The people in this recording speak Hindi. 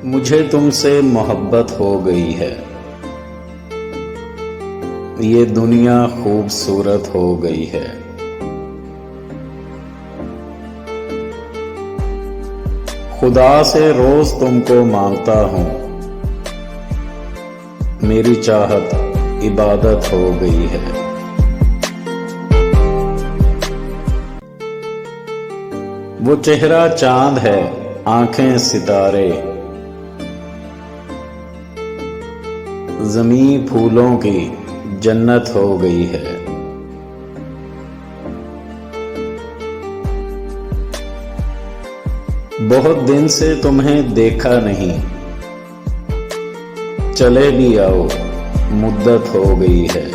मुझे तुमसे मोहब्बत हो गई है, ये दुनिया खूबसूरत हो गई है। खुदा से रोज तुमको मांगता हूँ, मेरी चाहत इबादत हो गई है। वो चेहरा चांद है, आंखें सितारे, ज़मीं फूलों की जन्नत हो गई है। बहुत दिन से तुम्हें देखा नहीं, चले भी आओ, मुद्दत हो गई है।